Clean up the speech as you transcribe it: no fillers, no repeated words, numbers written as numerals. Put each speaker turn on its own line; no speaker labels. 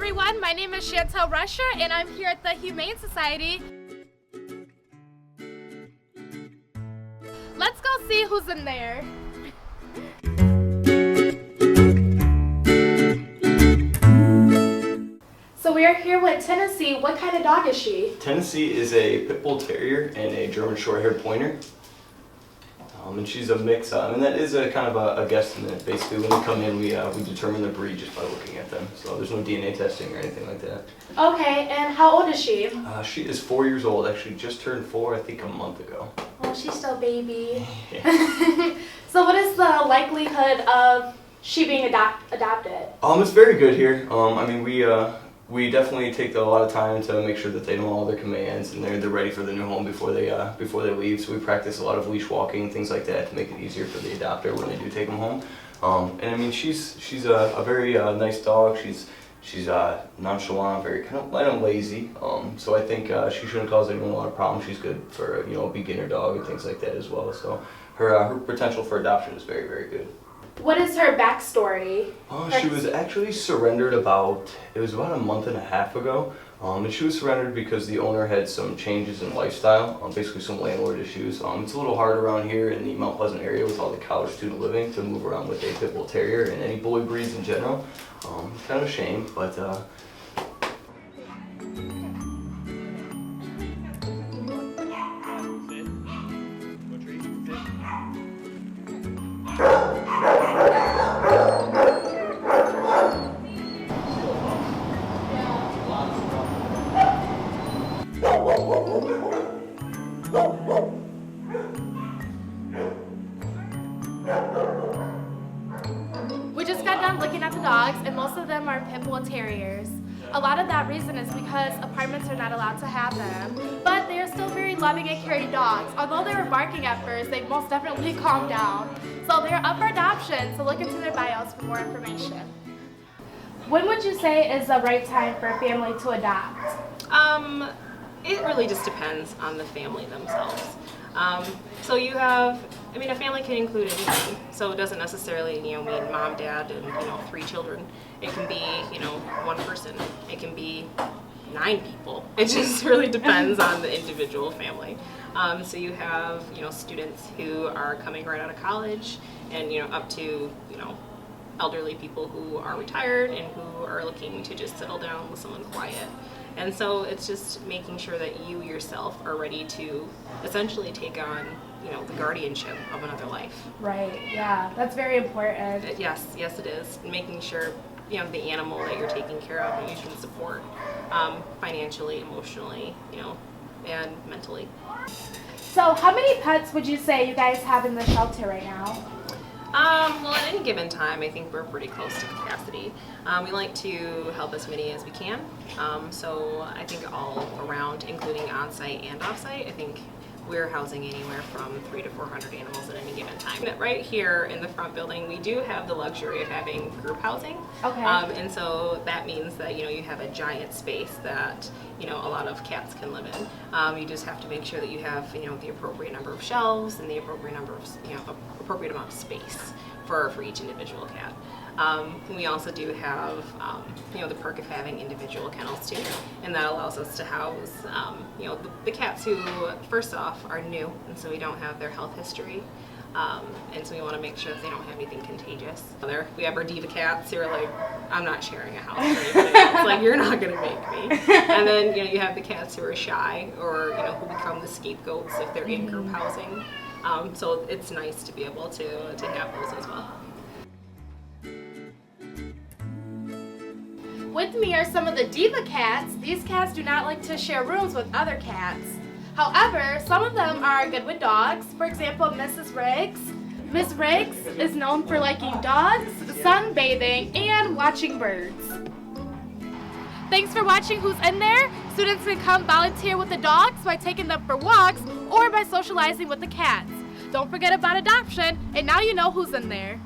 everyone, my name is Chantel Rusher and I'm here at the Humane Society. Let's go see who's in there. So we are here with Tennessee. What kind of dog is she?
Tennessee is a pit bull terrier and a German short-haired pointer. And she's a mix, and that is a kind of a guesstimate. Basically, when they come in, we determine the breed just by looking at them. So there's no DNA testing or anything like that.
Okay, and how old is she?
She is 4 years old. Actually, just turned 4, I think, a month ago.
Well, she's still a baby. So what is the likelihood of she being adopted?
It's very good here. I mean, we definitely take a lot of time to make sure that they know all their commands and they're ready for the new home before they leave. So we practice a lot of leash walking and things like that to make it easier for the adopter when they do take them home. And I mean, she's a very nice dog. She's nonchalant, very kind of light and lazy. So I think she shouldn't cause anyone a lot of problems. She's good for a beginner dog and things like that as well. So her potential for adoption is very, very good.
What is her backstory?
She was actually surrendered about a month and a half ago. And she was surrendered because the owner had some changes in lifestyle, basically some landlord issues. It's a little hard around here in the Mount Pleasant area with all the college student living to move around with a pit bull terrier and any bully breeds in general. It's kind of a shame, but
we just got done looking at the dogs, and most of them are pit bull terriers. A lot of that reason is because apartments are not allowed to have them, but they are still very loving and caring dogs. Although they were barking at first, they've most definitely calmed down. So they're up for adoption, so look into their bios for more information. When would you say is the right time for a family to adopt?
It really just depends on the family themselves. So you have, a family can include anything. So it doesn't necessarily, mean mom, dad, and 3 children. It can be, one person. It can be 9 people. It just really depends on the individual family. So you have, students who are coming right out of college, and up to, elderly people who are retired and who are looking to just settle down with someone quiet. And so it's just making sure that you yourself are ready to essentially take on, the guardianship of another life.
Right, yeah, that's very important.
Yes, it is. Making sure, the animal that you're taking care of and you can support financially, emotionally, and mentally.
So how many pets would you say you guys have in the shelter right now?
Well, at any given time, I think we're pretty close to capacity. We like to help as many as we can. So I think all around, including on-site and off-site, I think we're housing anywhere from 300 to 400 animals at any given time. Right here in the front building, we do have the luxury of having group housing.
Okay.
And so that means that, you have a giant space that, a lot of cats can live in. You just have to make sure that you have, the appropriate number of shelves and the appropriate number of, appropriate amount of space for each individual cat. We also do have, the perk of having individual kennels too, and that allows us to house, the cats who, first off, are new, and so we don't have their health history, and so we want to make sure that they don't have anything contagious. We have our diva cats who are like, I'm not sharing a house with anybody else. Like, you're not going to make me. And then, you have the cats who are shy or, who become the scapegoats if they're in group housing. So it's nice to be able to have those as well.
With me are some of the diva cats. These cats do not like to share rooms with other cats. However, some of them are good with dogs. For example, Mrs. Riggs. Miss Riggs is known for liking dogs, sunbathing, and watching birds. Thanks for watching Who's in There. Students can come volunteer with the dogs by taking them for walks or by socializing with the cats. Don't forget about adoption, and now you know who's in there.